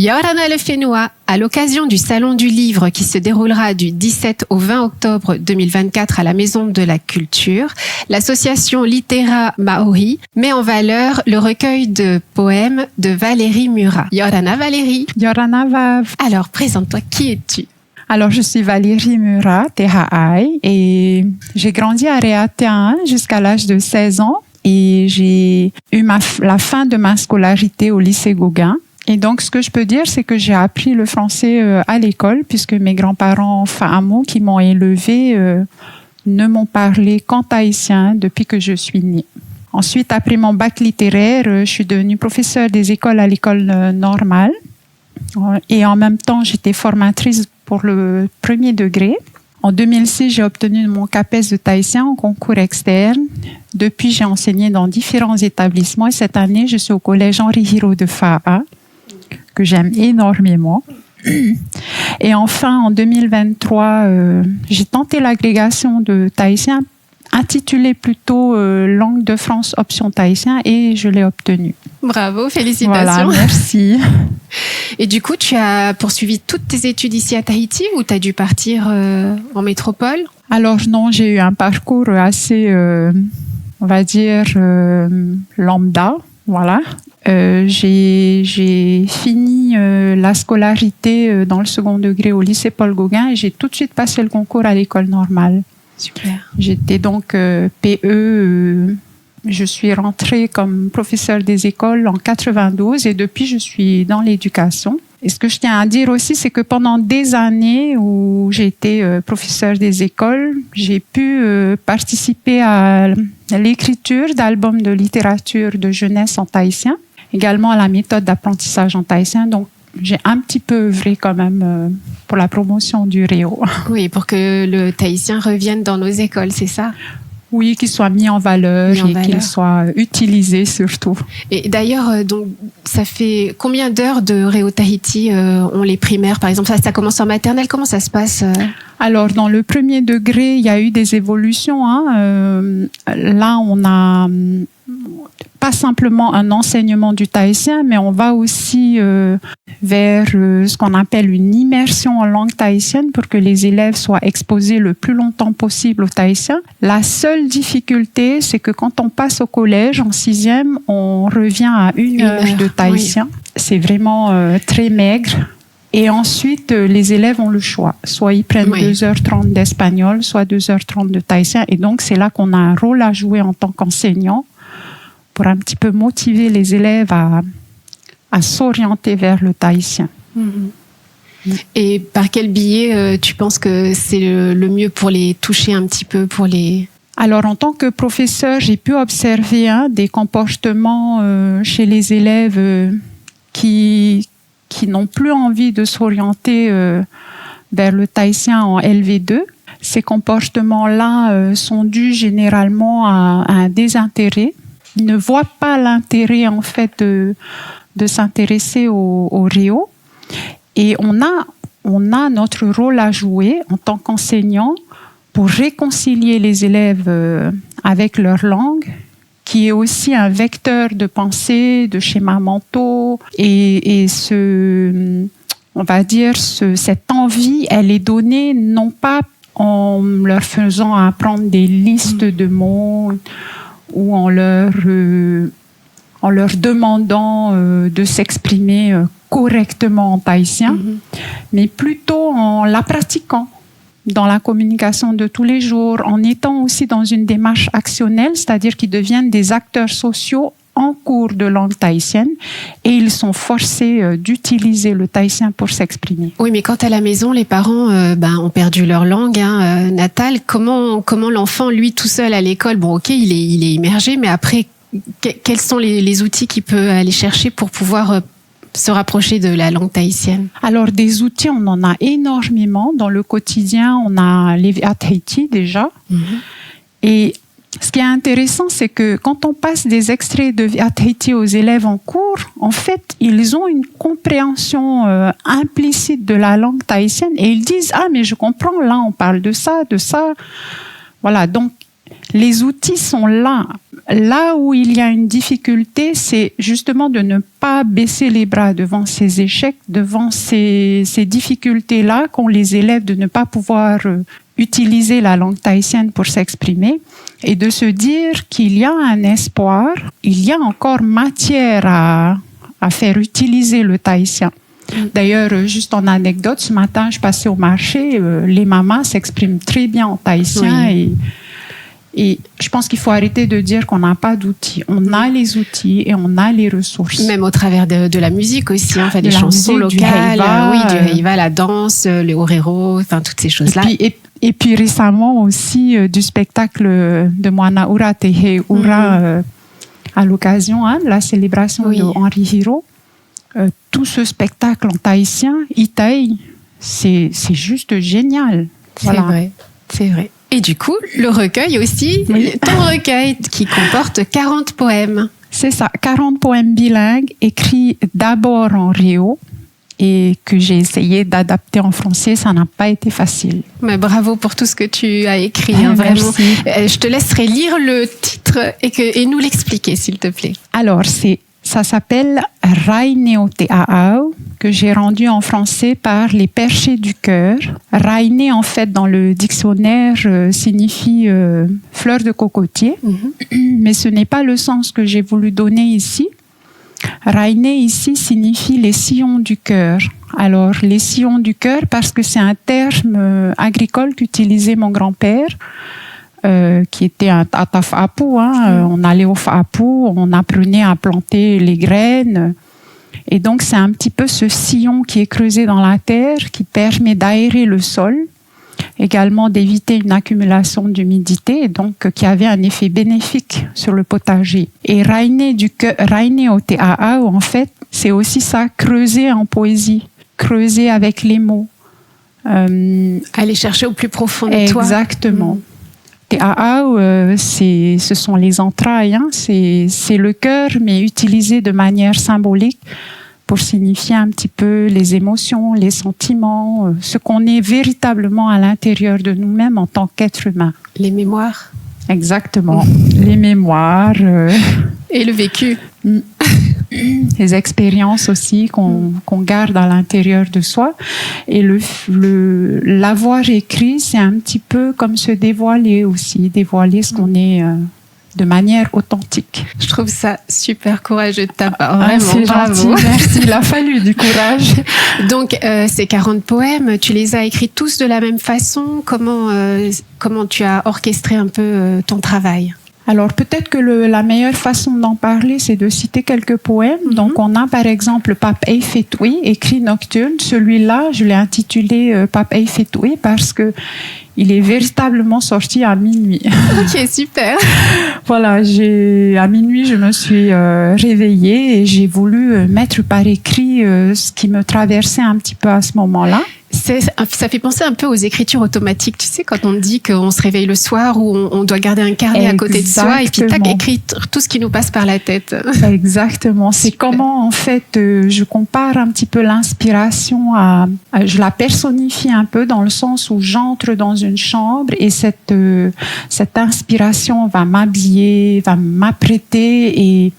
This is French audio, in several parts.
Yorana Lefenua, à l'occasion du Salon du Livre qui se déroulera du 17 au 20 octobre 2024 à la Maison de la Culture, l'association Litera Maori met en valeur le recueil de poèmes de Valérie Murat. Yorana Valérie. Yorana Vav. Alors, présente-toi, qui es-tu? Alors, je suis Valérie Murat, Teha'ai, et j'ai grandi à Reatea jusqu'à l'âge de 16 ans et j'ai eu la fin de ma scolarité au lycée Gauguin. Et donc, ce que je peux dire, c'est que j'ai appris le français à l'école, puisque mes grands-parents Fa'amo, qui m'ont élevée, ne m'ont parlé qu'en tahitien depuis que je suis née. Ensuite, après mon bac littéraire, je suis devenue professeure des écoles à l'école normale. Et en même temps, j'étais formatrice pour le premier degré. En 2006, j'ai obtenu mon CAPES de tahitien en concours externe. Depuis, j'ai enseigné dans différents établissements. Et cette année, je suis au collège Henri Hiro de Fa'a, que j'aime énormément. Et enfin, en 2023, j'ai tenté l'agrégation de tahitien, intitulée plutôt Langue de France option tahitien, et je l'ai obtenue. Bravo, félicitations. Voilà, merci. Et du coup, tu as poursuivi toutes tes études ici à Tahiti ou tu as dû partir en métropole? Alors non, j'ai eu un parcours assez, on va dire, lambda. Voilà. J'ai fini la scolarité dans le second degré au lycée Paul Gauguin et j'ai tout de suite passé le concours à l'école normale. Super. J'étais donc PE. Je suis rentrée comme professeure des écoles en 92 et depuis je suis dans l'éducation. Et ce que je tiens à dire aussi, c'est que pendant des années où j'ai été professeure des écoles, j'ai pu participer à l'écriture d'albums de littérature de jeunesse en tahitien, également à la méthode d'apprentissage en tahitien. Donc, j'ai un petit peu œuvré quand même pour la promotion du réo. Oui, pour que le tahitien revienne dans nos écoles, c'est ça? Oui, qu'il soit mis en valeur et qu'il soit utilisé surtout. Et d'ailleurs, donc, ça fait combien d'heures de Réo Tahiti ont les primaires, par exemple? Ça commence en maternelle, comment ça se passe? Alors, dans le premier degré, il y a eu des évolutions. Là, on a pas simplement un enseignement du tahitien, mais on va aussi vers ce qu'on appelle une immersion en langue tahitienne pour que les élèves soient exposés le plus longtemps possible au tahitien. La seule difficulté, c'est que quand on passe au collège, en 6e, on revient à une heure de tahitien. Oui. C'est vraiment très maigre. Et ensuite, les élèves ont le choix. Soit ils prennent 2h30 d'espagnol, soit 2h30 de tahitien. Et donc, c'est là qu'on a un rôle à jouer en tant qu'enseignant pour un petit peu motiver les élèves à s'orienter vers le tahitien. Et par quel biais tu penses que c'est le mieux pour les toucher un petit peu, pour les... Alors, en tant que professeur, j'ai pu observer des comportements chez les élèves qui n'ont plus envie de s'orienter vers le tahitien en LV2. Ces comportements-là sont dus généralement à un désintérêt. Ils ne voient pas l'intérêt en fait de s'intéresser au réo. Et on a notre rôle à jouer en tant qu'enseignant pour réconcilier les élèves avec leur langue, qui est aussi un vecteur de pensée, de schémas mentaux. Et on va dire, cette envie, elle est donnée non pas en leur faisant apprendre des listes de mots ou en leur demandant de s'exprimer correctement en tahitien, mais plutôt en la pratiquant dans la communication de tous les jours, en étant aussi dans une démarche actionnelle, c'est-à-dire qu'ils deviennent des acteurs sociaux en cours de langue tahitienne et ils sont forcés d'utiliser le tahitien pour s'exprimer. Oui, mais quand à la maison, les parents ont perdu leur langue natale, comment l'enfant, lui, tout seul à l'école, bon, ok, il est immergé, mais après, quels sont les outils qu'il peut aller chercher pour pouvoir se rapprocher de la langue tahitienne? Alors, des outils, on en a énormément. Dans le quotidien, on a les à Tahiti déjà. Et ce qui est intéressant, c'est que quand on passe des extraits de à Tahiti aux élèves en cours, en fait, ils ont une compréhension implicite de la langue tahitienne et ils disent « Ah, mais je comprends, là, on parle de ça, de ça. » Voilà, donc les outils sont là. Là où il y a une difficulté, c'est justement de ne pas baisser les bras devant ces échecs, devant ces difficultés-là qu'ont les élèves de ne pas pouvoir utiliser la langue tahitienne pour s'exprimer et de se dire qu'il y a un espoir, il y a encore matière à faire utiliser le tahitien. D'ailleurs, juste en anecdote, ce matin, je passais au marché, les mamas s'expriment très bien en tahitien et je pense qu'il faut arrêter de dire qu'on n'a pas d'outils. On a les outils et on a les ressources. Même au travers de la musique aussi, en fait, des chansons locales, du heiva, la danse, le orero, enfin toutes ces choses-là. Et puis récemment aussi du spectacle de Moana Ura Tehe Ura à l'occasion de la célébration de Henri Hiro. Tout ce spectacle en tahitien, Itai, c'est juste génial. C'est vrai. Et du coup, le recueil aussi, ton recueil qui comporte 40 poèmes. C'est ça, 40 poèmes bilingues écrits d'abord en réo et que j'ai essayé d'adapter en français. Ça n'a pas été facile. Mais bravo pour tout ce que tu as écrit, vraiment. Je te laisserai lire le titre et nous l'expliquer, s'il te plaît. Alors, ça s'appelle Raineo Te Aau, que j'ai rendu en français par les perchés du cœur. Raine, en fait, dans le dictionnaire, signifie fleur de cocotier, mais ce n'est pas le sens que j'ai voulu donner ici. Raine, ici, signifie les sillons du cœur. Alors, les sillons du cœur, parce que c'est un terme agricole qu'utilisait mon grand-père, qui était un tafapu. On allait au fapu, on apprenait à planter les graines. Et donc, c'est un petit peu ce sillon qui est creusé dans la terre, qui permet d'aérer le sol, également d'éviter une accumulation d'humidité, et donc qui avait un effet bénéfique sur le potager. Et Raine o Te Aau, en fait, c'est aussi ça, creuser en poésie, creuser avec les mots. Aller chercher au plus profond de toi. Exactement. Te Aau, ce sont les entrailles, c'est le cœur, mais utilisé de manière symbolique pour signifier un petit peu les émotions, les sentiments, ce qu'on est véritablement à l'intérieur de nous-mêmes en tant qu'être humain. Les mémoires. Exactement. Les mémoires. Et le vécu. Les expériences aussi qu'on garde à l'intérieur de soi. Et l'avoir écrit, c'est un petit peu comme se dévoiler aussi, dévoiler ce qu'on est de manière authentique. Je trouve ça super courageux de ta part. Vraiment, c'est gentil, merci. Il a fallu du courage. Donc, ces 40 poèmes, tu les as écrits tous de la même façon? Comment tu as orchestré un peu ton travail? Alors, peut-être que la meilleure façon d'en parler, c'est de citer quelques poèmes. Donc, on a par exemple Pap Ei Fetui, écrit nocturne. Celui-là, je l'ai intitulé Pap Ei Fetui parce que il est véritablement sorti à minuit. Ok, super. Voilà, à minuit, je me suis réveillée et j'ai voulu mettre par écrit ce qui me traversait un petit peu à ce moment-là. Ça fait penser un peu aux écritures automatiques, tu sais, quand on dit qu'on se réveille le soir ou on doit garder un carnet à côté de soi et puis tac, écrire tout ce qui nous passe par la tête. Exactement. C'est comment, en fait, je compare un petit peu l'inspiration je la personnifie un peu dans le sens où j'entre dans une chambre et cette inspiration va m'habiller, va m'apprêter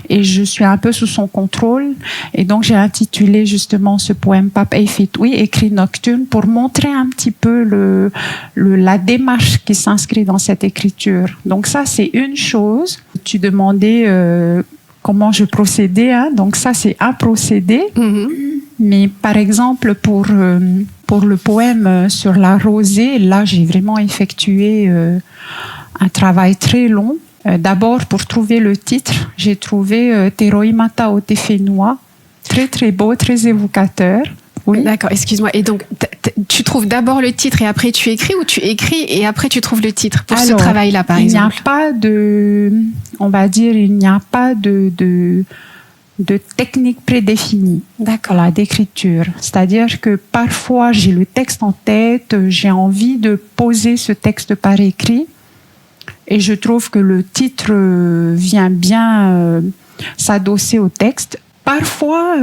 et je suis un peu sous son contrôle. Et donc, j'ai intitulé justement ce poème Pap Ei Fetui, écrit nocturne, pour montrer un petit peu la démarche qui s'inscrit dans cette écriture. Donc ça, c'est une chose. Tu demandais comment je procédais. Donc ça, c'est un procédé. Mais par exemple, pour le poème sur la rosée, là, j'ai vraiment effectué un travail très long. D'abord, pour trouver le titre, j'ai trouvé Te Roimata o Te Whenua, très très beau, très évocateur. Oui. D'accord, excuse-moi. Et donc, tu trouves d'abord le titre et après tu écris, ou tu écris et après tu trouves le titre pour ce travail-là, par exemple? Il n'y a pas de technique prédéfinie. D'accord. D'écriture. C'est-à-dire que parfois, j'ai le texte en tête, j'ai envie de poser ce texte par écrit. Et je trouve que le titre vient bien s'adosser au texte. Parfois,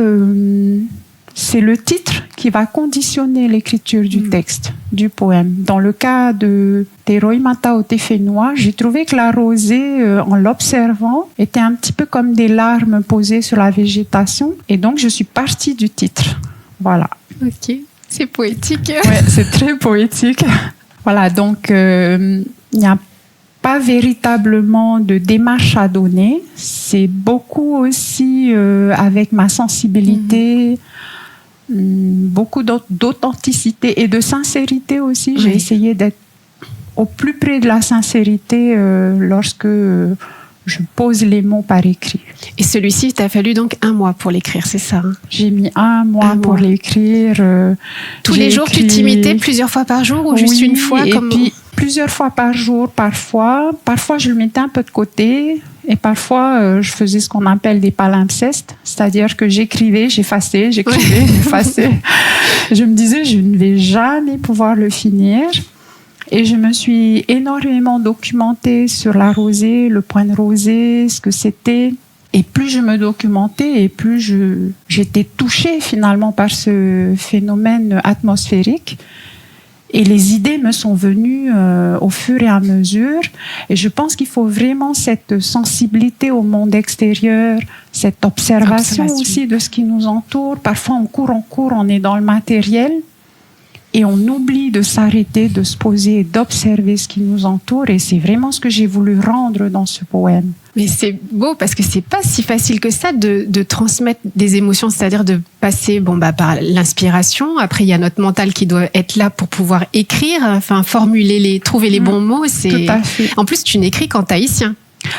c'est le titre qui va conditionner l'écriture du texte, du poème. Dans le cas de Te roi mata o te whenua, j'ai trouvé que la rosée, en l'observant, était un petit peu comme des larmes posées sur la végétation. Et donc, je suis partie du titre. Voilà. Ok, c'est poétique. Ouais, c'est très poétique. Voilà, donc, il n'y a pas véritablement de démarche à donner. C'est beaucoup aussi avec ma sensibilité, beaucoup d'authenticité et de sincérité aussi. J'ai essayé d'être au plus près de la sincérité lorsque je pose les mots par écrit. Et celui-ci, il t'a fallu donc 1 mois pour l'écrire, c'est ça, hein? J'ai mis 1 mois pour l'écrire. Tous les jours, tu t'imitais plusieurs fois par jour ou juste une fois et puis plusieurs fois par jour, parfois. Parfois, je le mettais un peu de côté. Et parfois, je faisais ce qu'on appelle des palimpsestes, c'est-à-dire que j'écrivais, j'effaçais, j'effaçais. Je me disais, je ne vais jamais pouvoir le finir. Et je me suis énormément documentée sur la rosée, le point de rosée, ce que c'était. Et plus je me documentais et plus j'étais touchée finalement par ce phénomène atmosphérique. Et les idées me sont venues au fur et à mesure. Et je pense qu'il faut vraiment cette sensibilité au monde extérieur, cette observation aussi de ce qui nous entoure. Parfois, on court, on est dans le matériel. Et on oublie de s'arrêter, de se poser et d'observer ce qui nous entoure. Et c'est vraiment ce que j'ai voulu rendre dans ce poème. Mais c'est beau parce que c'est pas si facile que ça de transmettre des émotions, c'est-à-dire de passer par l'inspiration. Après, il y a notre mental qui doit être là pour pouvoir écrire, enfin formuler trouver les bons mots. Tout à fait. En plus, tu n'écris qu'en tahitien.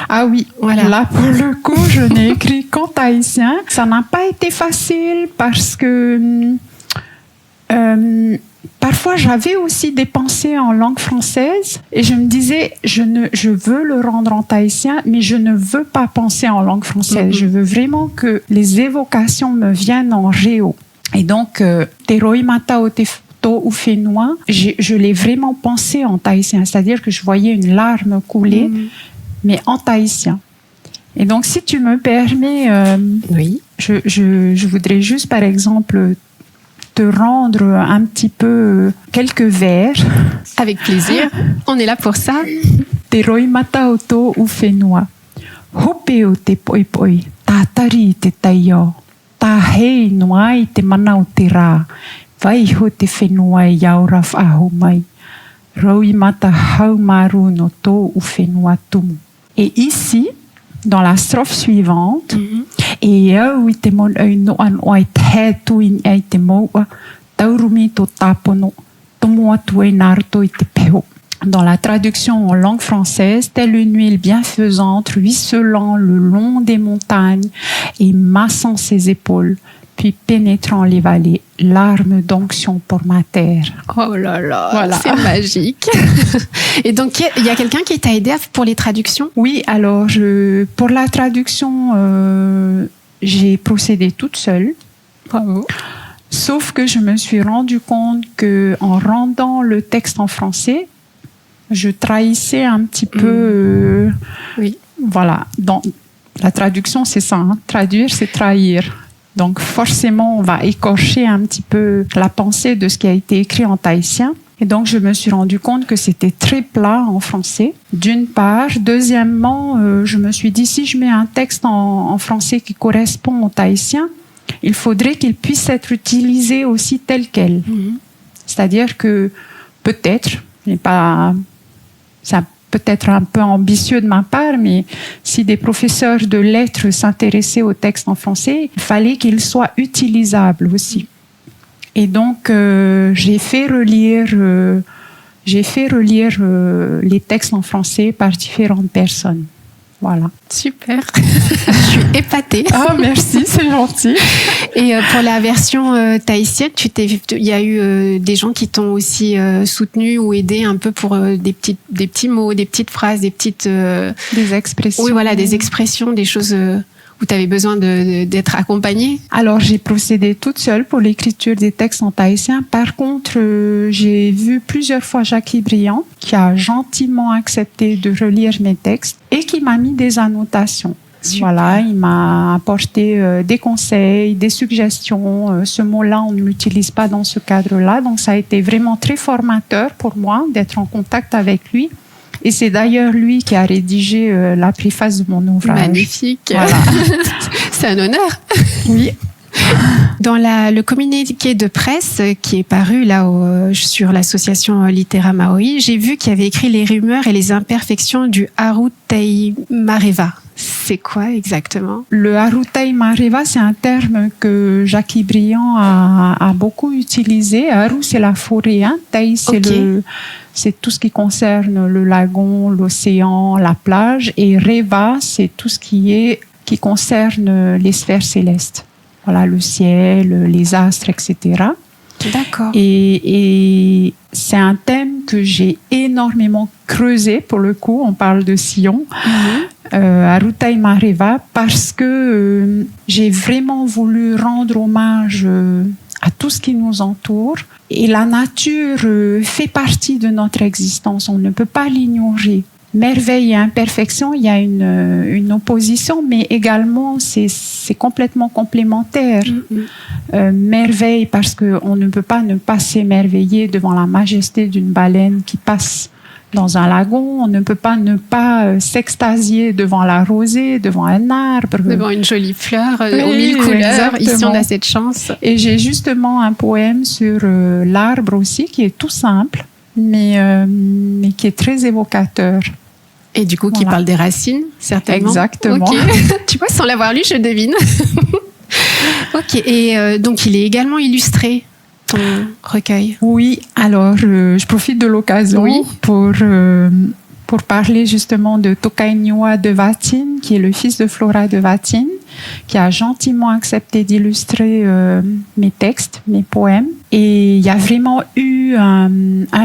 Ah oui, voilà. Là pour le coup, je n'ai écrit qu'en tahitien. Ça n'a pas été facile parce que parfois, j'avais aussi des pensées en langue française et je me disais, je veux le rendre en tahitien, mais je ne veux pas penser en langue française. Je veux vraiment que les évocations me viennent en réo. Et donc, Te roi mata o te whenua, je l'ai vraiment pensé en tahitien, c'est-à-dire que je voyais une larme couler, mais en tahitien. Et donc, si tu me permets, je voudrais juste, par exemple, te rendre un petit peu quelques vers. Avec plaisir. On est là pour ça. Te roi mata o te whenua. Hope o te poi poi. Tā tari te taio. Tā hei noa i te mana o te rā. Vai ho te whenua i aura whaho mai. Roi mata hau maru no tō whenua tumu. Et ici, dans la strophe suivante, e au i te mon au noan o ai te tuin ai te moua, taurumi to tapono, tomo atu e naruto i te peho. Dans la traduction en langue française, telle une huile bienfaisante ruisselant le long des montagnes et massant ses épaules, puis pénétrant les vallées, larmes d'onction pour ma terre. Oh là là, voilà. C'est magique. Et donc, il y a quelqu'un qui t'a aidé pour les traductions? Oui, alors, pour la traduction, j'ai procédé toute seule. Bravo. Sauf que je me suis rendu compte qu'en rendant le texte en français, je trahissais un petit peu... oui. Voilà. Dans la traduction, c'est ça. Hein. Traduire, c'est trahir. Donc forcément, on va écorcher un petit peu la pensée de ce qui a été écrit en tahitien. Et donc, je me suis rendu compte que c'était très plat en français, d'une part. Deuxièmement, je me suis dit, si je mets un texte en français qui correspond au tahitien, il faudrait qu'il puisse être utilisé aussi tel quel. C'est-à-dire que peut-être, ça peut-être un peu ambitieux de ma part, mais si des professeurs de lettres s'intéressaient au texte en français, il fallait qu'il soit utilisable aussi. Et donc, j'ai fait relire les textes en français par différentes personnes. Voilà. Super. Je suis épatée. Ah, merci, c'est gentil. Et pour la version tahitienne, il y a eu des gens qui t'ont aussi soutenu ou aidé un peu pour des petits mots, des petites phrases, des expressions. Oui, voilà, des expressions, des choses où tu avais besoin d'être accompagnée. Alors, j'ai procédé toute seule pour l'écriture des textes en tahitien. Par contre, j'ai vu plusieurs fois Jackie Briand, qui a gentiment accepté de relire mes textes et qui m'a mis des annotations. Super. Voilà, il m'a apporté des conseils, des suggestions. Ce mot-là, on ne l'utilise pas dans ce cadre-là. Donc, ça a été vraiment très formateur pour moi d'être en contact avec lui. Et c'est d'ailleurs lui qui a rédigé la préface de mon ouvrage. Magnifique. Voilà. C'est un honneur. Oui. Dans le communiqué de presse qui est paru là sur l'association Litera Maori, j'ai vu qu'il y avait écrit les rumeurs et les imperfections du Harutai Mareva. C'est quoi exactement? Le Harutai Mareva, c'est un terme que Jackie Briand a beaucoup utilisé. Haru, c'est la forêt, hein. Tai, c'est tout ce qui concerne le lagon, l'océan, la plage. Et Reva, c'est tout ce qui concerne les sphères célestes. Voilà, le ciel, les astres, etc. D'accord. Et c'est un thème que j'ai énormément creusé, pour le coup. On parle de Sion, Harutai Mareva, parce que j'ai vraiment voulu rendre hommage à tout ce qui nous entoure. Et la nature fait partie de notre existence. On ne peut pas l'ignorer. Merveille et imperfection, il y a une opposition, mais également c'est complètement complémentaire. Merveille parce qu'on ne peut pas ne pas s'émerveiller devant la majesté d'une baleine qui passe dans un lagon. On ne peut pas ne pas s'extasier devant la rosée, devant un arbre. Devant une jolie fleur aux mille couleurs. Exactement. Ici, on a cette chance. Et j'ai justement un poème sur l'arbre aussi qui est tout simple, mais qui est très évocateur. Et du coup, qui parle des racines, certainement. Exactement. Okay. Tu vois, sans l'avoir lu, je devine. Ok. Et donc, il est également illustré, ton recueil. Oui. Alors, je profite de l'occasion pour parler justement de Tokainua de Vatine, qui est le fils de Flora de Vatine, qui a gentiment accepté d'illustrer mes textes, mes poèmes. Et il y a vraiment eu un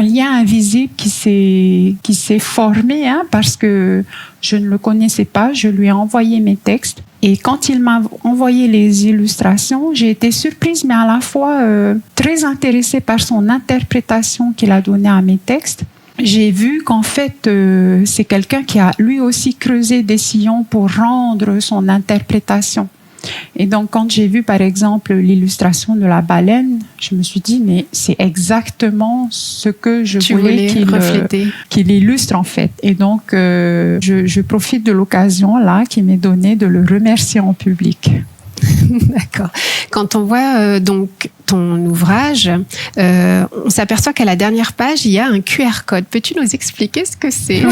lien invisible qui s'est formé, hein, parce que je ne le connaissais pas. Je lui ai envoyé mes textes. Et quand il m'a envoyé les illustrations, j'ai été surprise, mais à la fois très intéressée par son interprétation qu'il a donnée à mes textes. J'ai vu qu'en fait, c'est quelqu'un qui a lui aussi creusé des sillons pour rendre son interprétation. Et donc, quand j'ai vu, par exemple, l'illustration de la baleine, je me suis dit, mais c'est exactement ce que je voulais qu'il illustre, en fait. Et donc, je profite de l'occasion, là, qui m'est donnée de le remercier en public. D'accord. Quand on voit donc ton ouvrage, on s'aperçoit qu'à la dernière page, il y a un QR code. Peux-tu nous expliquer ce que c'est?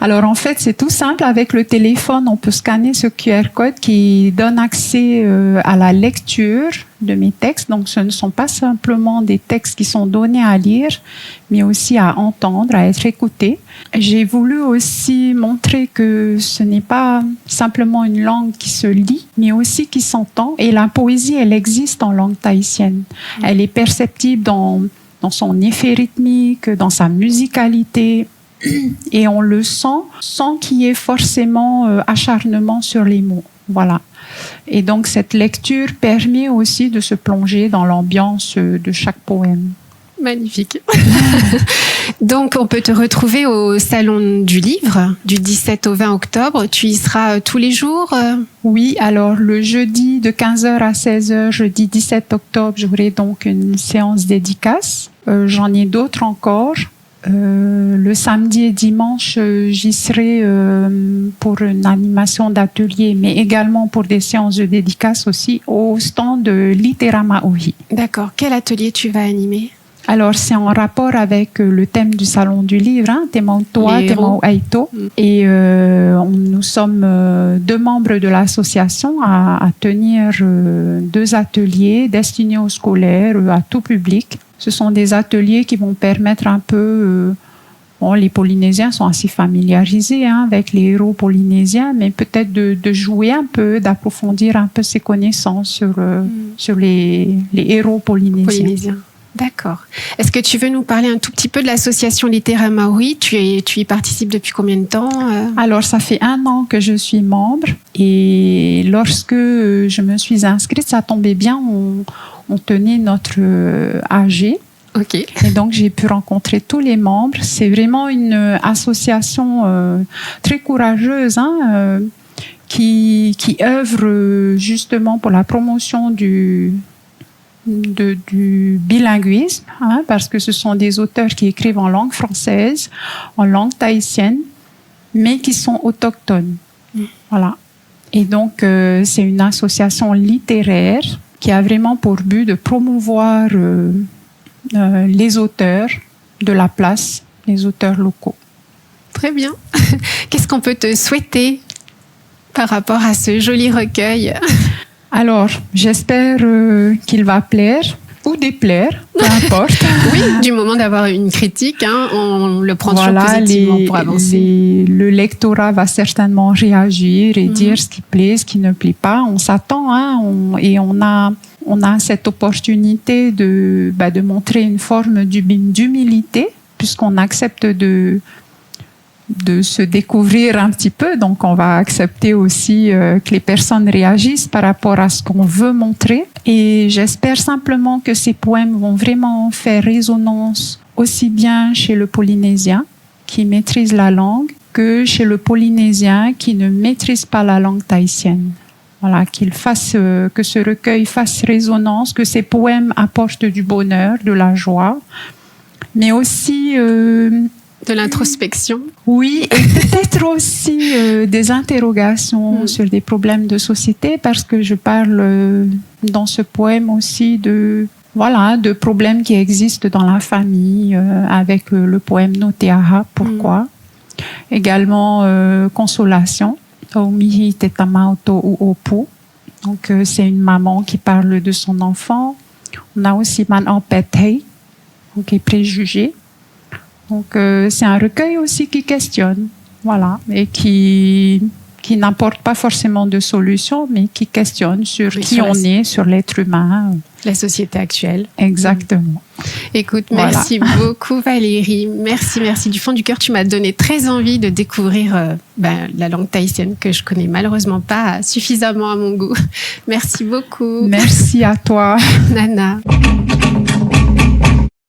Alors en fait, c'est tout simple. Avec le téléphone, on peut scanner ce QR code qui donne accès à la lecture de mes textes. Donc ce ne sont pas simplement des textes qui sont donnés à lire, mais aussi à entendre, à être écoutés. J'ai voulu aussi montrer que ce n'est pas simplement une langue qui se lit, mais aussi qui s'entend. Et la poésie, elle existe en langue tahitienne. Elle est perceptible dans son effet rythmique, dans sa musicalité. Et on le sent sans qu'il y ait forcément acharnement sur les mots. Voilà. Et donc cette lecture permet aussi de se plonger dans l'ambiance de chaque poème. Magnifique. Donc on peut te retrouver au Salon du Livre du 17 au 20 octobre. Tu y seras tous les jours? Oui, alors le jeudi de 15h à 16h, jeudi 17 octobre, j'aurai donc une séance dédicace. J'en ai d'autres encore. Le samedi et dimanche, j'y serai pour une animation d'atelier, mais également pour des séances de dédicace aussi au stand de Litera Maori. D'accord. Quel atelier tu vas animer? Alors, c'est en rapport avec le thème du Salon du Livre, hein, Te Mautoa, Te Mauaito. Et nous sommes 2 membres de l'association à tenir 2 ateliers destinés aux scolaires, à tout public. Ce sont des ateliers qui vont permettre un peu... les Polynésiens sont assez familiarisés avec les héros polynésiens, mais peut-être de jouer un peu, d'approfondir un peu ses connaissances sur les héros polynésiens. D'accord. Est-ce que tu veux nous parler un tout petit peu de l'association Litera Maori? Tu y participes depuis combien de temps? Alors, ça fait 1 an que je suis membre. Et lorsque je me suis inscrite, ça tombait bien, on tenait notre AG. Ok. Et donc, j'ai pu rencontrer tous les membres. C'est vraiment une association très courageuse, qui œuvrent justement pour la promotion du bilinguisme, parce que ce sont des auteurs qui écrivent en langue française, en langue tahitienne, mais qui sont autochtones. Voilà. Et donc, c'est une association littéraire qui a vraiment pour but de promouvoir les auteurs de la place, les auteurs locaux. Très bien. Qu'est-ce qu'on peut te souhaiter par rapport à ce joli recueil? Alors, j'espère qu'il va plaire ou déplaire, peu importe. Oui, du moment d'avoir une critique, on le prend toujours positivement pour avancer. Le lectorat va certainement réagir et dire ce qui plaît, ce qui ne plaît pas. On s'attend, et on a cette opportunité de montrer une forme d'humilité, puisqu'on accepte de se découvrir un petit peu. Donc, on va accepter aussi que les personnes réagissent par rapport à ce qu'on veut montrer. Et j'espère simplement que ces poèmes vont vraiment faire résonance aussi bien chez le Polynésien qui maîtrise la langue que chez le Polynésien qui ne maîtrise pas la langue tahitienne. Voilà, que ce recueil fasse résonance, que ces poèmes apportent du bonheur, de la joie, mais aussi de l'introspection. Oui, et peut-être aussi des interrogations sur des problèmes de société, parce que je parle dans ce poème aussi de problèmes qui existent dans la famille, avec le poème Noteaha, pourquoi. Également consolation, Omihi Tetamauto ou Opu. Donc c'est une maman qui parle de son enfant. On a aussi Man Ampethei, qui est préjugé. Donc, c'est un recueil aussi qui questionne, voilà, et qui n'apporte pas forcément de solution, mais qui questionne sur qui on est, sur l'être humain. La société actuelle. Exactement. Écoute, merci beaucoup Valérie. Merci du fond du cœur. Tu m'as donné très envie de découvrir la langue tahitienne que je connais malheureusement pas suffisamment à mon goût. Merci beaucoup. Merci à toi. Nana.